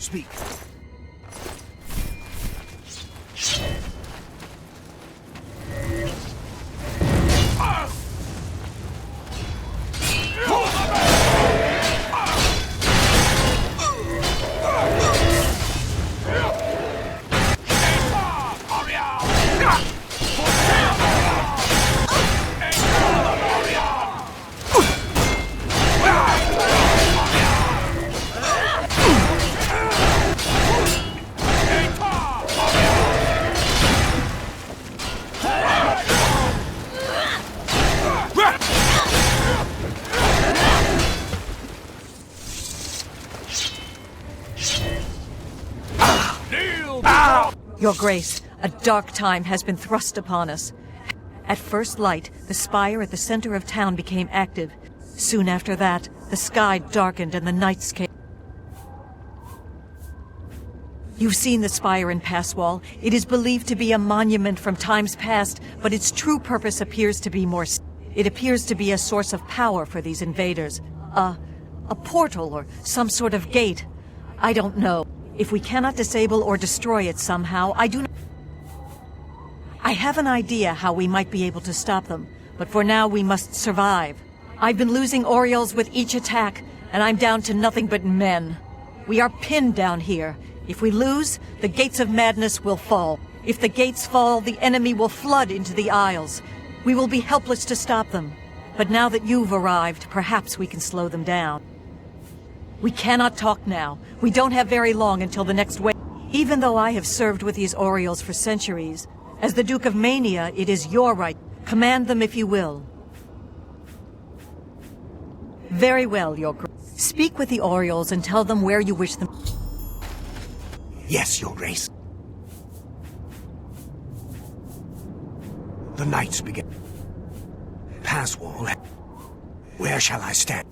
Speak. Your Grace, a dark time has been thrust upon us. At first light, the spire at the center of town became active. Soon after that, the sky darkened and the nights came. You've seen the spire in Passwall. It is believed to be a monument from times past, but its true purpose appears to be more... It appears to be a source of power for these invaders. A portal or some sort of gate. I don't know. If we cannot disable or destroy it somehow, I have an idea how we might be able to stop them, but for now we must survive. I've been losing Orioles with each attack, and I'm down to nothing but men. We are pinned down here. If we lose, the gates of madness will fall. If the gates fall, the enemy will flood into the Isles. We will be helpless to stop them. But now that you've arrived, perhaps we can slow them down. We cannot talk now. We don't have very long until the next wave. Even though I have served with these Orioles for centuries, as the Duke of Mania, it is your right. Command them if you will. Very well, Your Grace. Speak with the Orioles and tell them where you wish them. Yes, Your Grace. The nights begin. Passwall. Where shall I stand?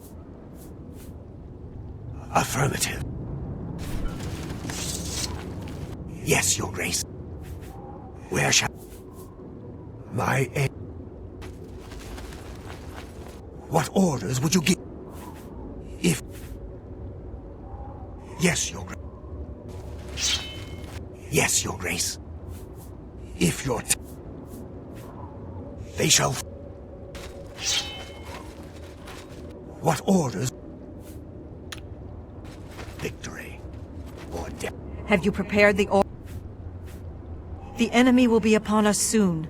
Affirmative. Yes, Your Grace. Where shall... My aim... What orders would you give? If... Yes, Your Grace. Yes, Your Grace. If your... They shall... What orders... Victory or death. Have you prepared the or... The enemy will be upon us soon.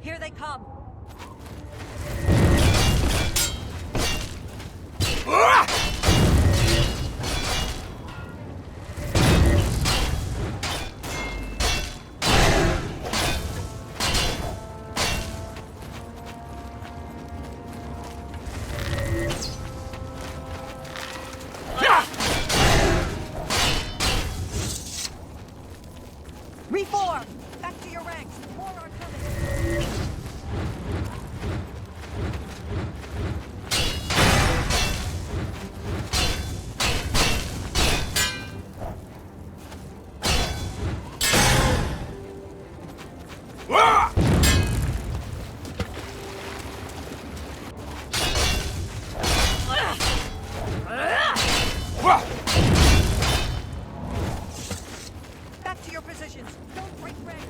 Here they come. Reform! Back to your ranks! More are coming! Back to your positions! Don't break ranks!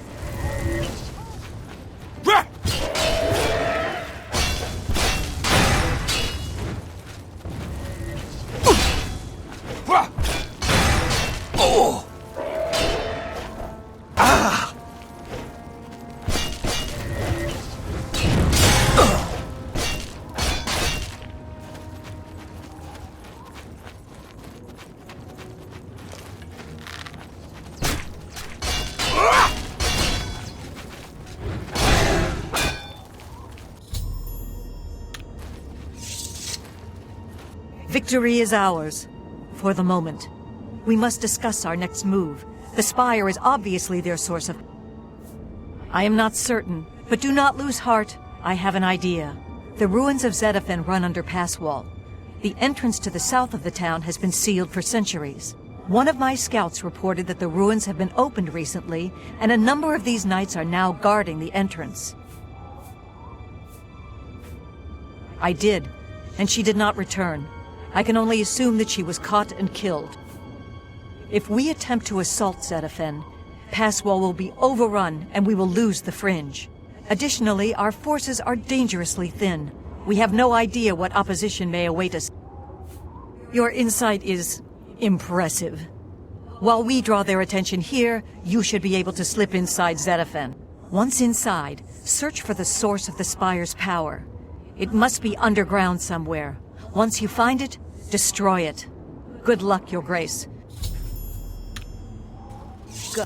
Oh! Ah! Victory is ours. For the moment. We must discuss our next move. The spire is obviously their source of... I am not certain, but do not lose heart. I have an idea. The ruins of Zedaphen run under Passwall. The entrance to the south of the town has been sealed for centuries. One of my scouts reported that the ruins have been opened recently, and a number of these knights are now guarding the entrance. I did, and she did not return. I can only assume that she was caught and killed. If we attempt to assault Zetaphen, Passwall will be overrun and we will lose the Fringe. Additionally, our forces are dangerously thin. We have no idea what opposition may await us. Your insight is impressive. While we draw their attention here, you should be able to slip inside Zetaphen. Once inside, search for the source of the Spire's power. It must be underground somewhere. Once you find it, destroy it. Good luck, Your Grace. Go.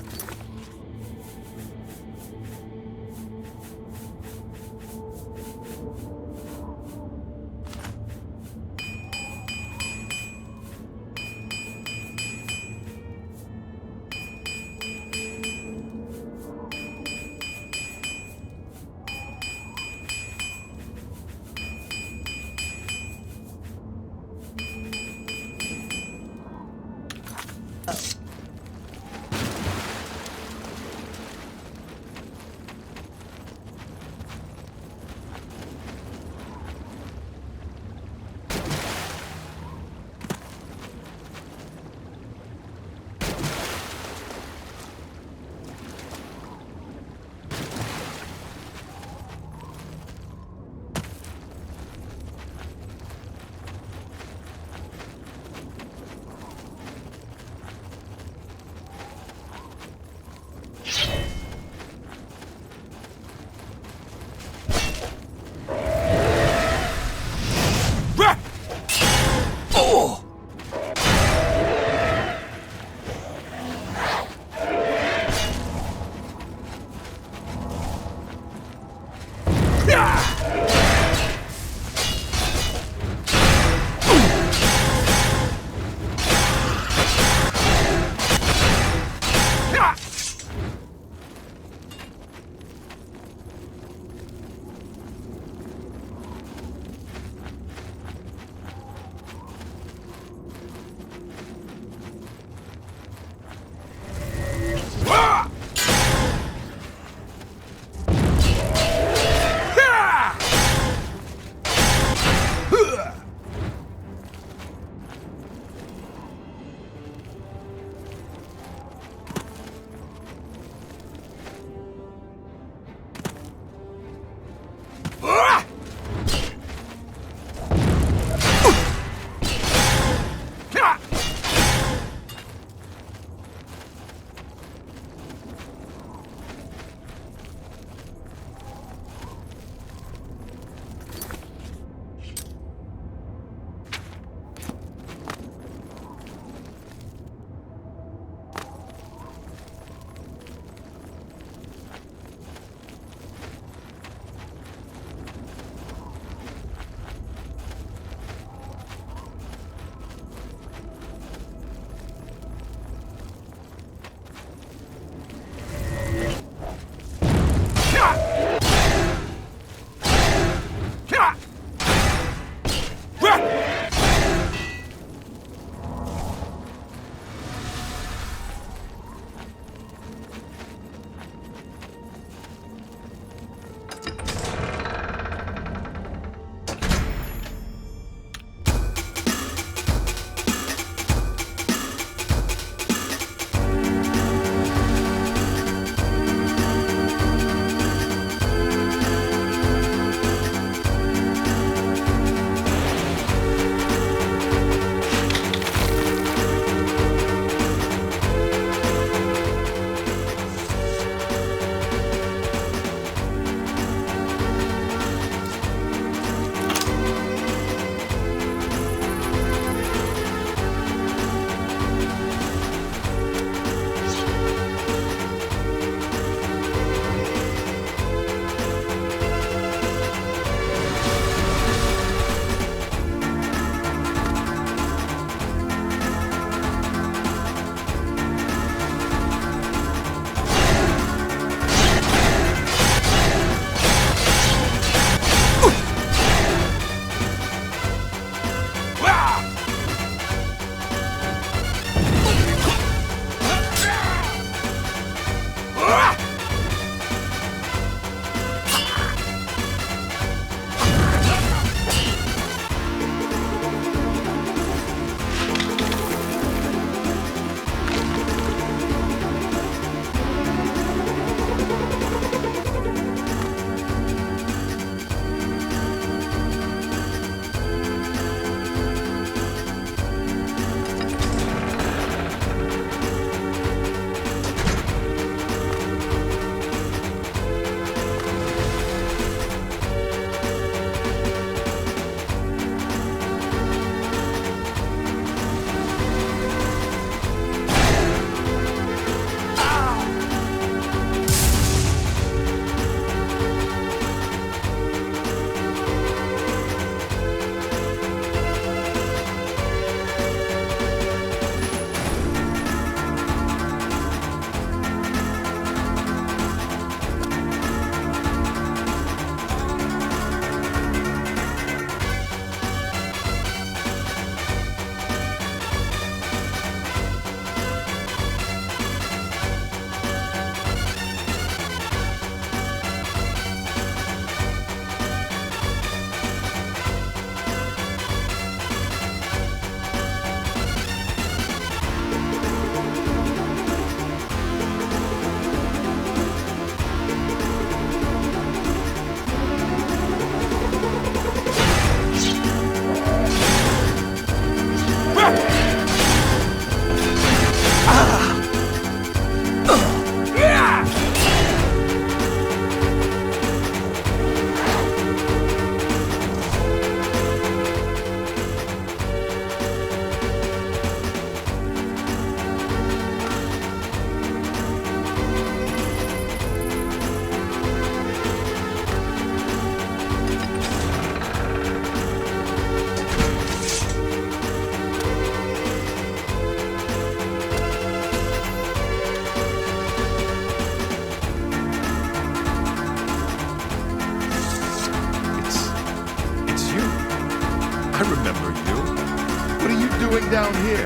doing down here?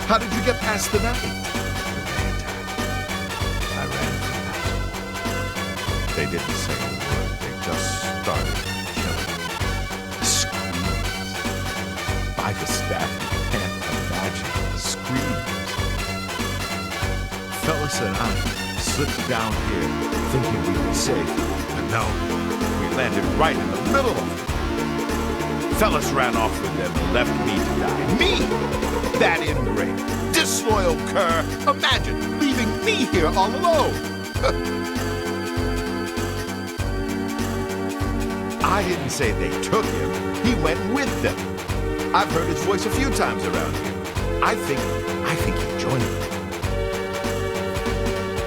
How did you get past the night? I ran from that. They didn't say a word. They just started killing. The screams. By the staff, you can't imagine the screams. Fellas and I slipped down here thinking we'd be safe. But no, we landed right in the middle of it. Fellas ran off with them and left me to die. Me! That ingrate, disloyal cur. Imagine leaving me here all alone. I didn't say they took him. He went with them. I've heard his voice a few times around here. I think he joined them.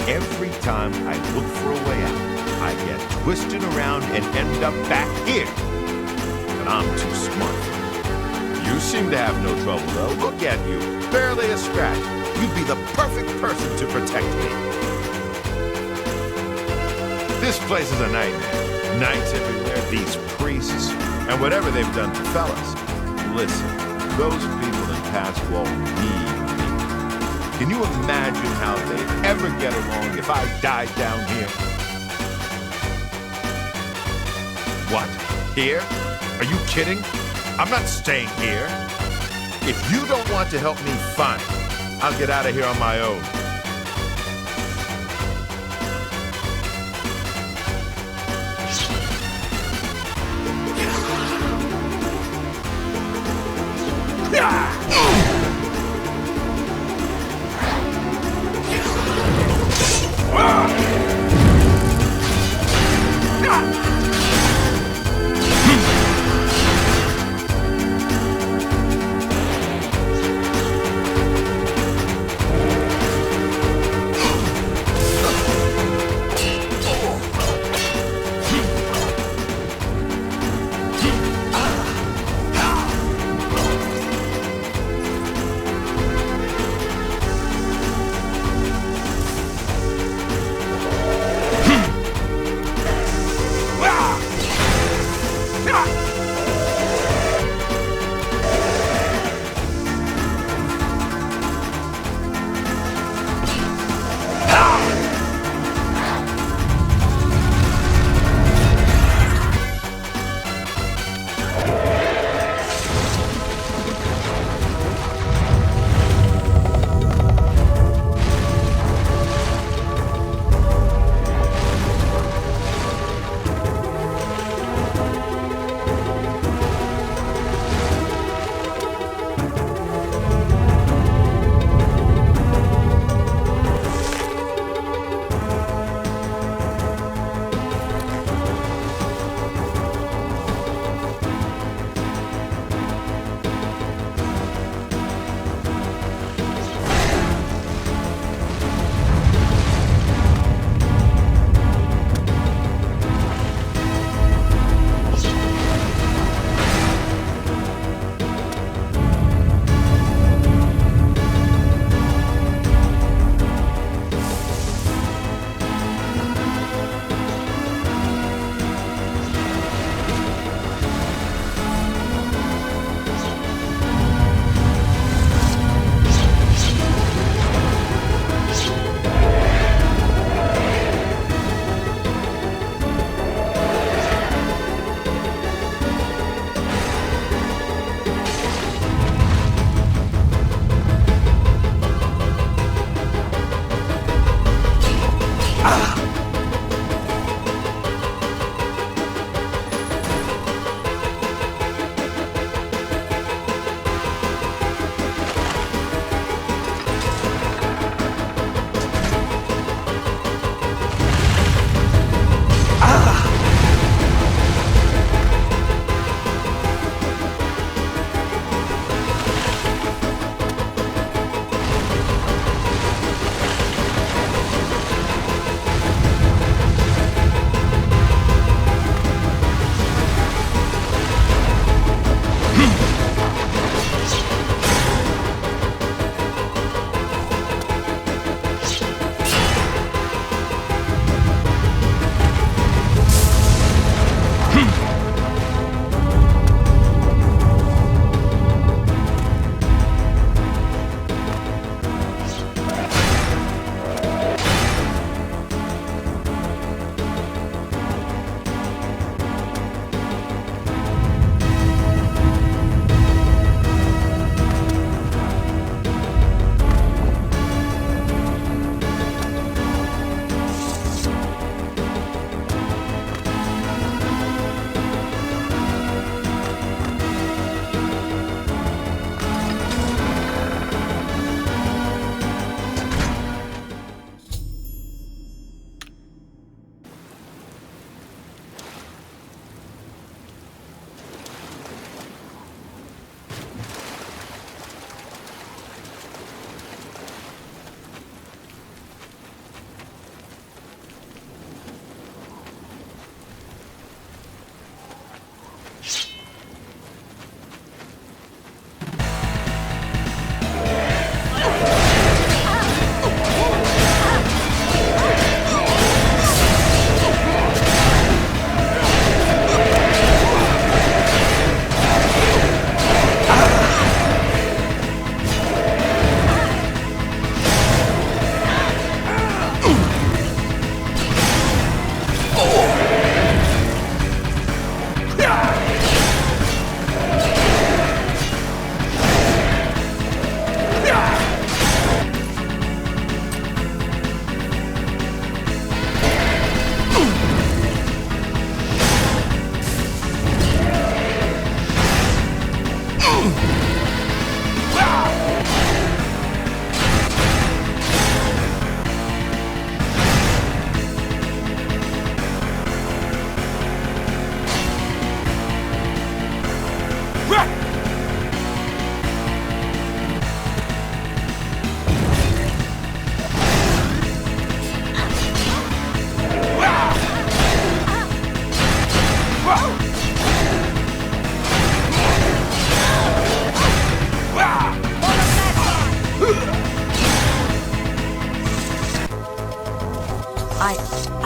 Every time I look for a way out, I get twisted around and end up back here. But I'm too smart for it. You seem to have no trouble, though. Look at you. Barely a scratch. You'd be the perfect person to protect me. This place is a nightmare. Knights everywhere, these priests, and whatever they've done to fellas. Listen, those people in Passwall need me. Can you imagine how they'd ever get along if I died down here? What? Here? Are you kidding? I'm not staying here. If you don't want to help me, fine. I'll get out of here on my own.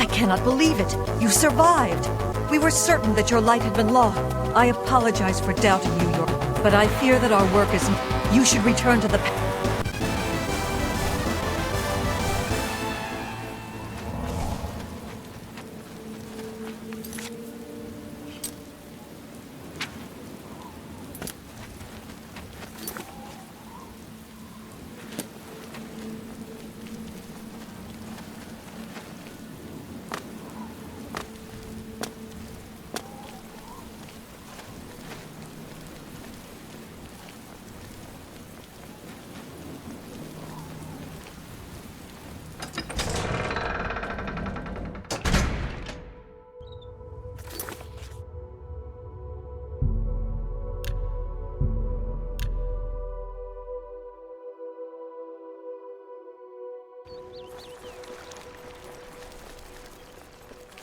I cannot believe it. You survived. We were certain that your light had been lost. I apologize for doubting you, but I fear that our work is... You should return to the...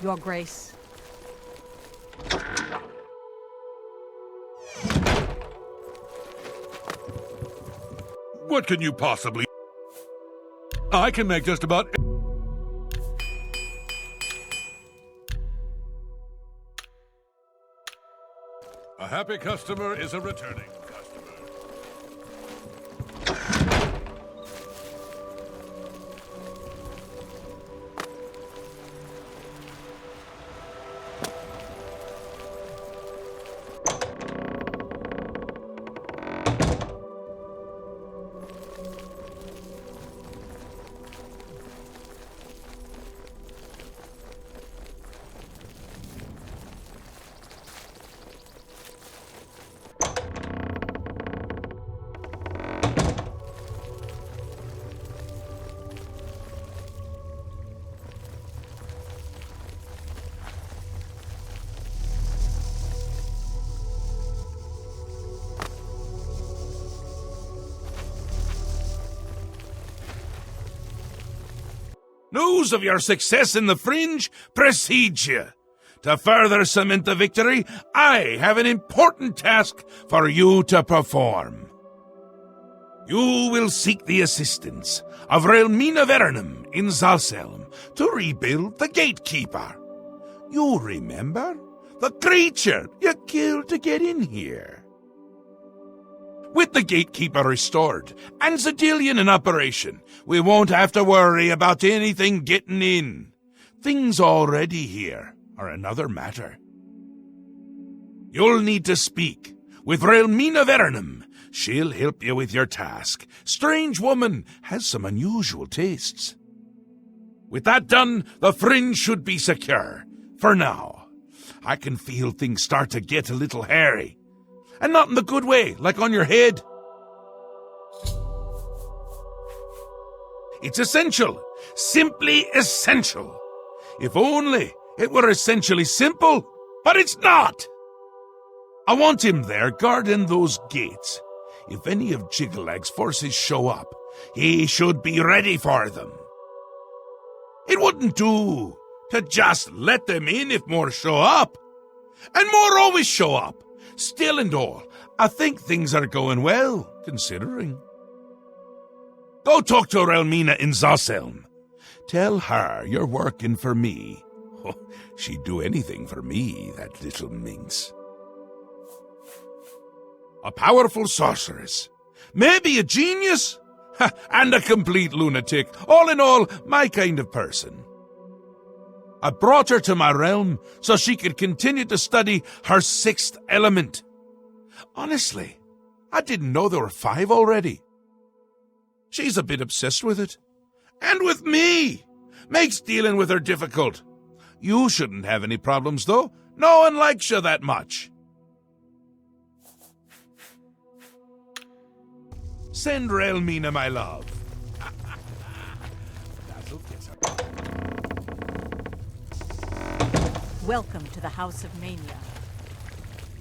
Your Grace. What can you possibly... I can make just about... A happy customer is a returning customer. News of your success in the Fringe precedes you. To further cement the victory, I have an important task for you to perform. You will seek the assistance of Relmina Vernum in Zalselm to rebuild the Gatekeeper. You remember? The creature you killed to get in here. With the Gatekeeper restored and Zedillion in operation, we won't have to worry about anything getting in. Things already here are another matter. You'll need to speak with Relmina Vernum. She'll help you with your task. Strange woman has some unusual tastes. With that done, the Fringe should be secure. For now. I can feel things start to get a little hairy. And not in the good way, like on your head. It's essential. Simply essential. If only it were essentially simple, but it's not. I want him there guarding those gates. If any of Jigglag's forces show up, he should be ready for them. It wouldn't do to just let them in if more show up. And more always show up. Still and all, I think things are going well, considering. Go talk to Relmina in Zalselm. Tell her you're working for me. Oh, she'd do anything for me, that little minx. A powerful sorceress. Maybe a genius. And a complete lunatic. All in all, my kind of person. I brought her to my realm so she could continue to study her sixth element. Honestly, I didn't know there were 5 already. She's a bit obsessed with it. And with me. Makes dealing with her difficult. You shouldn't have any problems, though. No one likes you that much. Send Relmina my love. That'll get her. Welcome to the House of Mania.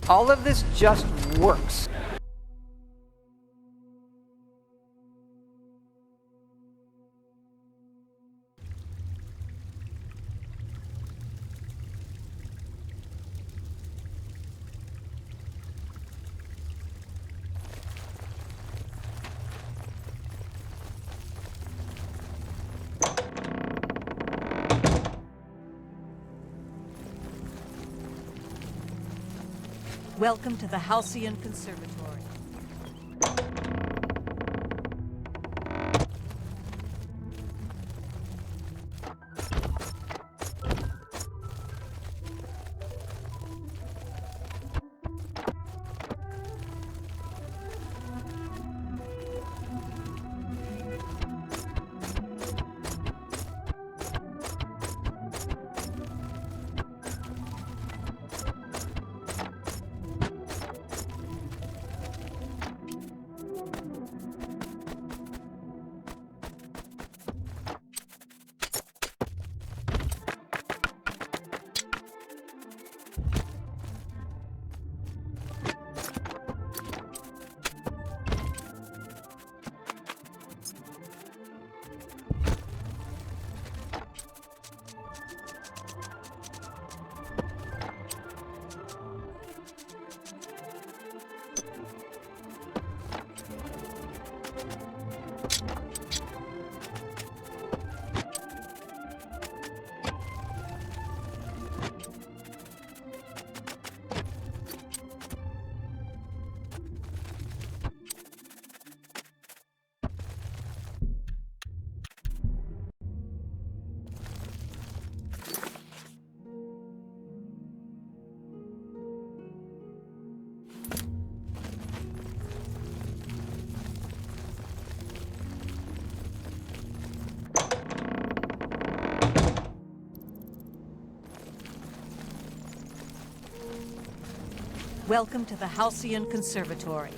All of this just works. Welcome to the Halcyon Conservatory. Welcome to the Halcyon Conservatory.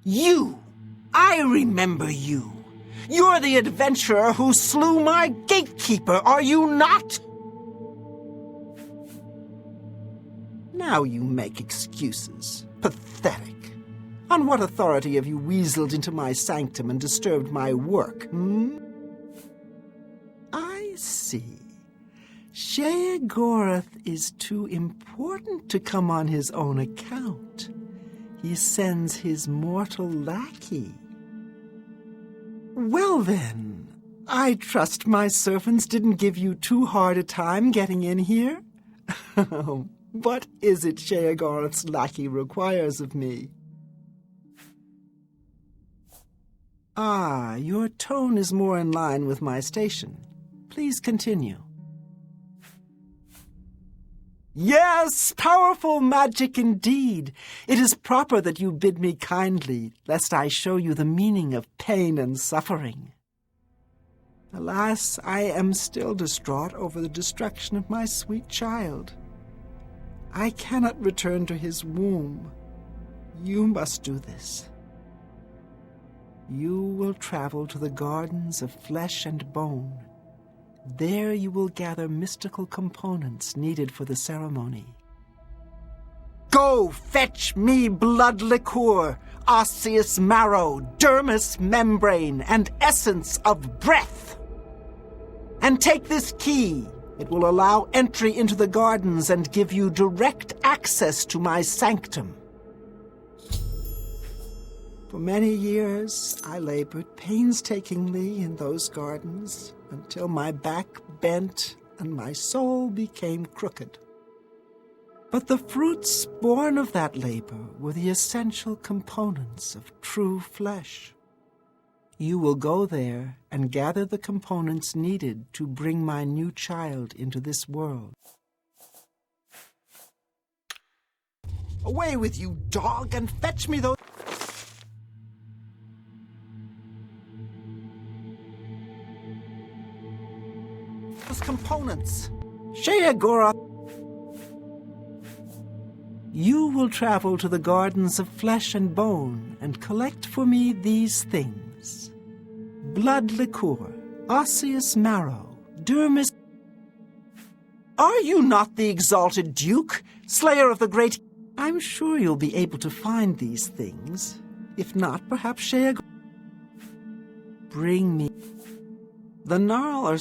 You! I remember you! You're the adventurer who slew my gatekeeper, are you not? Now you make excuses. Pathetic. On what authority have you weaseled into my sanctum and disturbed my work, I see. Sheogorath is too important to come on his own account. He sends his mortal lackey. Well then, I trust my servants didn't give you too hard a time getting in here? What is it Sheogorath's lackey requires of me? Ah, your tone is more in line with my station. Please continue. Yes, powerful magic indeed. It is proper that you bid me kindly, lest I show you the meaning of pain and suffering. Alas, I am still distraught over the destruction of my sweet child. I cannot return to his womb. You must do this. You will travel to the gardens of flesh and bone. There you will gather mystical components needed for the ceremony. Go fetch me blood liqueur, osseous marrow, dermis membrane, and essence of breath. And take this key. It will allow entry into the gardens and give you direct access to my sanctum. For many years, I labored painstakingly in those gardens until my back bent and my soul became crooked. But the fruits born of that labor were the essential components of true flesh. You will go there and gather the components needed to bring my new child into this world. Away with you, dog, and fetch me those components. Sheogorath. You will travel to the gardens of flesh and bone and collect for me these things. Blood liqueur, osseous marrow, dermis... Are you not the exalted Duke, slayer of the great... I'm sure you'll be able to find these things. If not, perhaps Sheogorath... Bring me... The Gnarl are...